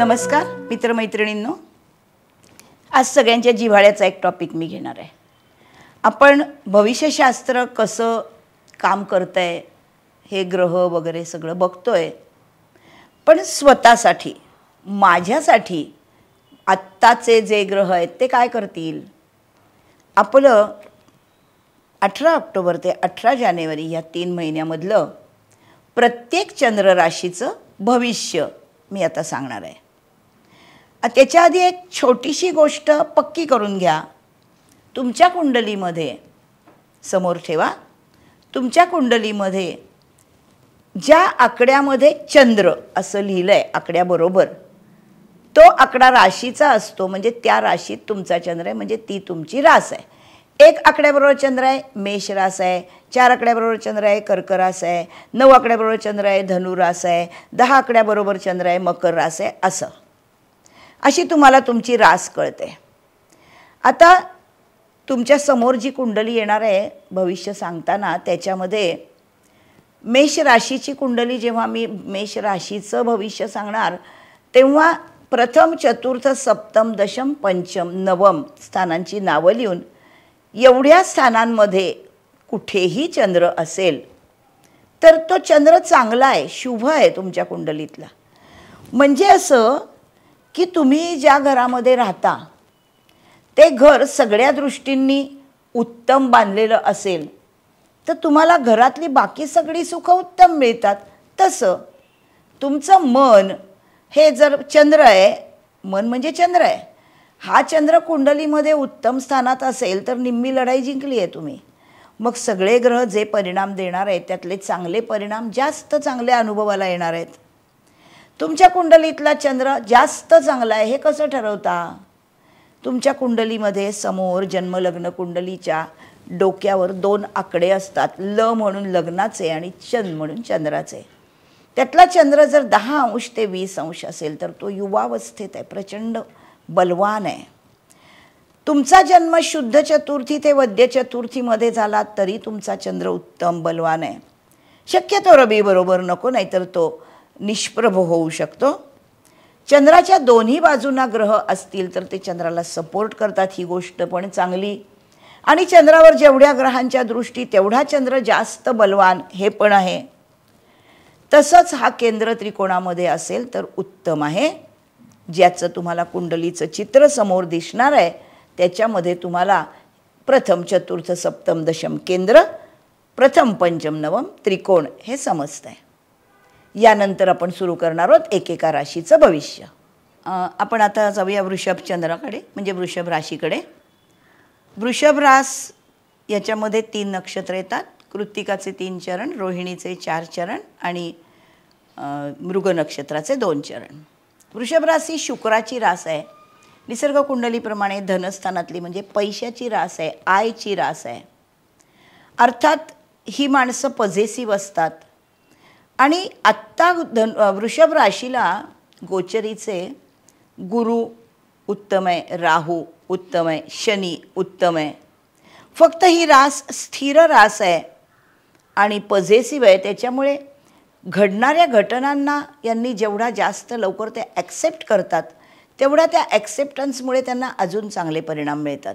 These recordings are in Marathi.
नमस्कार मित्रमैत्रिणींनो, आज सगळ्यांच्या जिव्हाळ्याचा एक टॉपिक मी घेणार आहे. आपण भविष्यशास्त्र कसं काम करतंय हे ग्रह वगैरे सगळं बघतोय, पण स्वतःसाठी माझ्यासाठी आत्ताचे जे ग्रह आहेत ते काय करतील. आपलं 18 ऑक्टोबर ते 18 जानेवारी या 3 महिन्यामधलं प्रत्येक चंद्र राशीचं भविष्य मी आता सांगणार आहे. त्याच्या आधी एक छोटीशी गोष्ट पक्की करून घ्या. तुमच्या कुंडलीमध्ये समोर ठेवा, तुमच्या कुंडलीमध्ये ज्या आकड्यामध्ये चंद्र असं लिहिलं आहे आकड्याबरोबर, तो आकडा राशीचा असतो. म्हणजे त्या राशीत तुमचा चंद्र आहे, म्हणजे ती तुमची रास आहे. 1 आकड्याबरोबर चंद्र आहे मेष रास आहे, 4 आकड्याबरोबर चंद्र आहे कर्क रास आहे, 9 आकड्याबरोबर चंद्र आहे धनु रास आहे, 10 आकड्याबरोबर चंद्र आहे मकर रास आहे. असं अशी तुम्हाला तुमची रास कळते. आता तुमच्या समोर जी कुंडली येणार आहे भविष्य सांगताना, त्याच्यामध्ये मेष राशीची कुंडली, जेव्हा मी मेष राशीचं भविष्य सांगणार तेव्हा प्रथम चतुर्थ सप्तम दशम पंचम नवम स्थानांची नावं लिहून एवढ्या स्थानांमध्ये कुठेही चंद्र असेल तर तो चंद्र चांगला आहे, शुभ आहे तुमच्या कुंडलीतला. म्हणजे असं की तुम्ही ज्या घरामध्ये राहता ते घर सगळ्या दृष्टींनी उत्तम बांधलेलं असेल तर तुम्हाला घरातली बाकी सगळी सुख उत्तम मिळतात. तसं तुमचं मन हे जर चंद्र आहे, मन म्हणजे चंद्र आहे, हा चंद्र कुंडलीमध्ये उत्तम स्थानात असेल तर निम्मी लढाई जिंकली आहे तुम्ही. मग सगळे ग्रह जे परिणाम देणार आहेत त्यातले चांगले परिणाम जास्त चांगल्या अनुभवाला येणार आहेत. तुमच्या कुंडलीतला चंद्र जास्त चांगला आहे हे कसं ठरवता. तुमच्या कुंडलीमध्ये समोर जन्मलग्न कुंडलीच्या डोक्यावर 2 आकडे असतात, ल म्हणून लग्नाचे आणि चंद्र म्हणून चंद्राचे. त्यातला चंद्र जर 10 अंश ते 20 अंश असेल तर तो युवावस्थेत आहे, प्रचंड बलवान आहे. तुमचा जन्म शुद्ध चतुर्थी ते वद्य चतुर्थीमध्ये झाला तरी तुमचा चंद्र उत्तम बलवान आहे. शक्यतो रवी बरोबर नको, नाहीतर तो निष्प्रभ होऊ शकतो. चंद्राच्या दोन्ही बाजूंना ग्रह असतील तर ते चंद्राला सपोर्ट करतात, ही गोष्ट पण चांगली. आणि चंद्रावर जेवढ्या ग्रहांच्या दृष्टी तेवढा चंद्र जास्त बलवान हे पण आहे. तसंच हा केंद्र त्रिकोणामध्ये असेल तर उत्तम आहे. ज्याचं तुम्हाला कुंडलीचं चित्र समोर दिसणार आहे त्याच्यामध्ये तुम्हाला प्रथम चतुर्थ सप्तम दशम केंद्र, प्रथम पंचम नवम त्रिकोण हे समजतं आहे. यानंतर आपण सुरू करणार आहोत एकेका राशीचं भविष्य. आपण आता जाऊया वृषभ चंद्राकडे, म्हणजे वृषभ राशीकडे. वृषभ रास याच्यामध्ये 3 नक्षत्र येतात. कृत्तिकाचे 3 चरण, रोहिणीचे 4 चरण आणि मृग नक्षत्राचे 2 चरण. वृषभ रास ही शुक्राची रास आहे. निसर्ग कुंडलीप्रमाणे धनस्थानातली म्हणजे पैशाची रास आहे, आयची रास आहे. अर्थात ही माणसं पॉझिटिव्ह असतात. आणि आत्ता वृषभ राशीला गोचरीचे गुरु उत्तम आहे, राहू उत्तम आहे, शनी उत्तम आहे. फक्त ही रास स्थिर रास आहे आणि पॉझिटिव्ह आहे. त्याच्यामुळे घडणाऱ्या घटनांना यांनी जेवढा जास्त लवकर ते ॲक्सेप्ट करतात तेवढा त्या ॲक्सेप्टन्समुळे त्यांना अजून चांगले परिणाम मिळतात.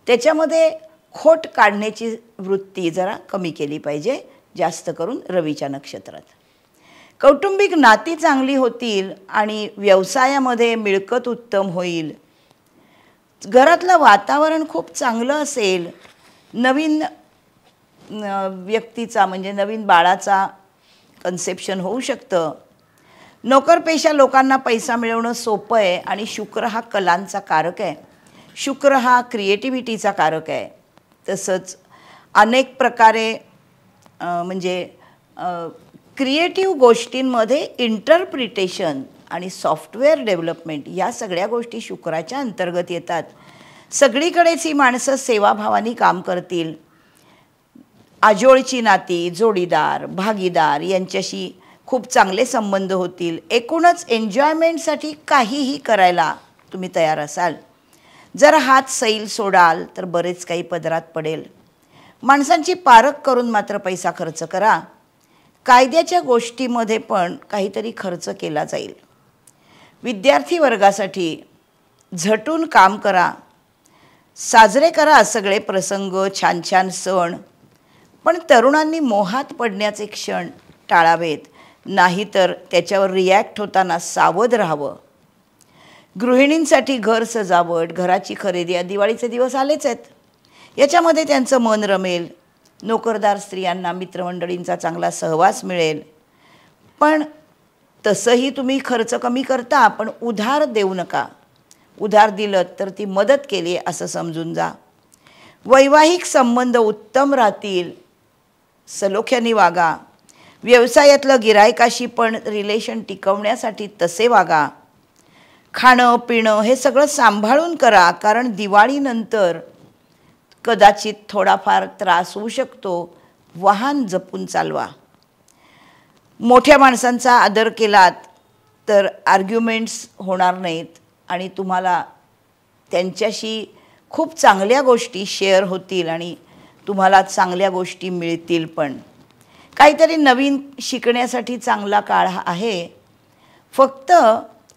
त्याच्यामध्ये खोट काढण्याची वृत्ती जरा कमी केली पाहिजे, जास्त करून रवीच्या नक्षत्रात. कौटुंबिक नाती चांगली होतील आणि व्यवसायामध्ये मिळकत उत्तम होईल. घरातलं वातावरण खूप चांगलं असेल. नवीन व्यक्तीचा म्हणजे नवीन बाळाचा कन्सेप्शन होऊ शकतं. नोकरपेशा लोकांना पैसा मिळवणं सोपं आहे. आणि शुक्र हा कलांचा कारक आहे, शुक्र हा क्रिएटिव्हिटीचा कारक आहे. तसंच अनेक प्रकारे म्हणजे क्रिएटिव्ह गोष्टींमध्ये इंटरप्रिटेशन आणि सॉफ्टवेअर डेव्हलपमेंट या सगळ्या गोष्टी शुक्राच्या अंतर्गत येतात. सगळीकडेच ही माणसं सेवाभावानी काम करतील. आजोळची नाती, जोडीदार, भागीदार यांच्याशी खूप चांगले संबंध होतील. एकूणच एन्जॉयमेंटसाठी काहीही करायला तुम्ही तयार असाल. जर हात सैल सोडाल तर बरेच काही पदरात पडेल. माणसांची पारख करून मात्र पैसा खर्च करा. कायद्याच्या गोष्टीमध्ये पण काहीतरी खर्च केला जाईल. विद्यार्थी वर्गासाठी झटून काम करा, साजरे करा सगळे प्रसंग, छान छान सण. पण तरुणांनी मोहात पडण्याचे क्षण टाळावेत, नाहीतर त्याच्यावर रिॲक्ट होताना सावध राहावं. गृहिणींसाठी घर सजावट, घराची खरेदी, या दिवाळीचे दिवस आलेच आहेत, याच्यामध्ये त्यांचं मन रमेल. नोकरदार स्त्रियांना मित्रमंडळींचा चांगला सहवास मिळेल. पण तसंही तुम्ही खर्च कमी करता, पण उधार देऊ नका. उधार दिलं तर ती मदत केली असं समजून जा. वैवाहिक संबंध उत्तम राहतील, सलोख्याने वागा. व्यवसायातलं गिरायकाशी पण रिलेशन टिकवण्यासाठी तसे वागा. खाणं पिणं हे सगळं सांभाळून करा, कारण दिवाळीनंतर कदाचित थोडाफार त्रास होऊ शकतो. वाहन जपून चालवा. मोठ्या माणसांचा आदर केलात तर आर्ग्युमेंट्स होणार नाहीत आणि तुम्हाला त्यांच्याशी खूप चांगल्या गोष्टी शेअर होतील आणि तुम्हाला चांगल्या गोष्टी मिळतील. पण काहीतरी नवीन शिकण्यासाठी चांगला काळ आहे. फक्त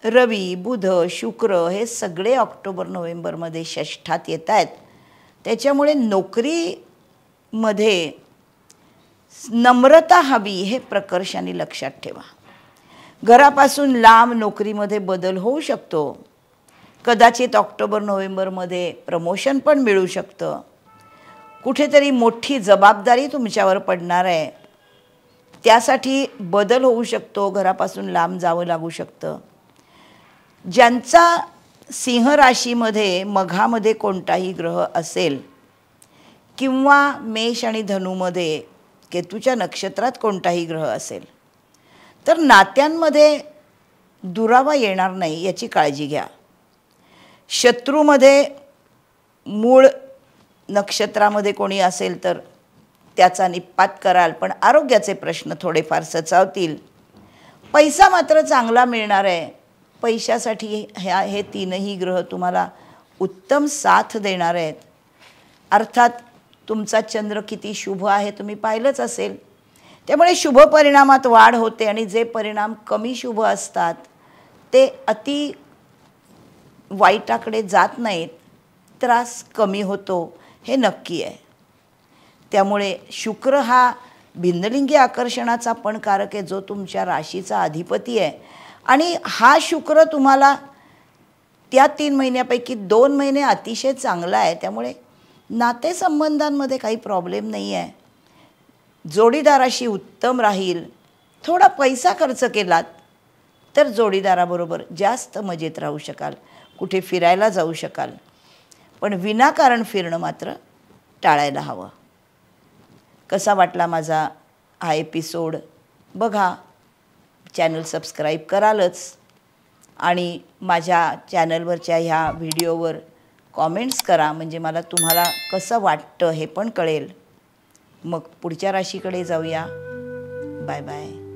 रवी, बुध, शुक्र हे सगळे ऑक्टोबर नोव्हेंबरमध्ये षष्ठात येत आहेत. त्याच्यामुळे नोकरीमध्ये नम्रता हवी हे प्रकर्षाने लक्षात ठेवा. घरापासून लांब नोकरीमध्ये बदल होऊ शकतो. कदाचित ऑक्टोबर नोव्हेंबरमध्ये प्रमोशन पण मिळू शकतं. कुठेतरी मोठी जबाबदारी तुमच्यावर पडणार आहे, त्यासाठी बदल होऊ शकतो. घरापासून लांब जावं लागू शकतं. ज्यांचा सिंह राशीमध्ये मघामध्ये कोणताही ग्रह असेल किंवा मेष आणि धनुमध्ये केतूच्या नक्षत्रात कोणताही ग्रह असेल तर नात्यांमध्ये दुरावा येणार नाही याची काळजी घ्या. शत्रूमध्ये मूळ नक्षत्रामध्ये कोणी असेल तर त्याचा निपात कराल, पण आरोग्याचे प्रश्न थोडेफार सचावतील. पैसा मात्र चांगला मिळणार आहे. पैशासाठी हे तीनही ग्रह तुम्हाला उत्तम साथ देणार आहेत. अर्थात तुमचा चंद्र किती शुभ आहे तुम्ही पाहिलंच असेल. त्यामुळे शुभ परिणामात वाढ होते आणि जे परिणाम कमी शुभ असतात ते अति वाईटाकडे जात नाहीत, त्रास कमी होतो हे नक्की आहे. त्यामुळे शुक्र हा भिन्नलिंगी आकर्षणाचा पण कारक आहे, जो तुमच्या राशीचा अधिपती आहे. आणि हा शुक्र तुम्हाला त्या 3 महिन्यापैकी 2 महिने अतिशय चांगला आहे. त्यामुळे नातेसंबंधांमध्ये काही प्रॉब्लेम नाही आहे. जोडीदाराशी उत्तम राहील. थोडा पैसा खर्च केलात तर जोडीदाराबरोबर जास्त मजेत राहू शकाल, कुठे फिरायला जाऊ शकाल. पण विनाकारण फिरणं मात्र टाळायला हवं. कसा वाटला माझा हा एपिसोड बघा. चॅनल सबस्क्राईब करालच आणि माझ्या चॅनलवरच्या ह्या व्हिडिओवर कॉमेंट्स करा, म्हणजे मला तुम्हाला कसं वाटतं हे पण कळेल. मग पुढच्या राशीकडे जाऊया. Bye bye.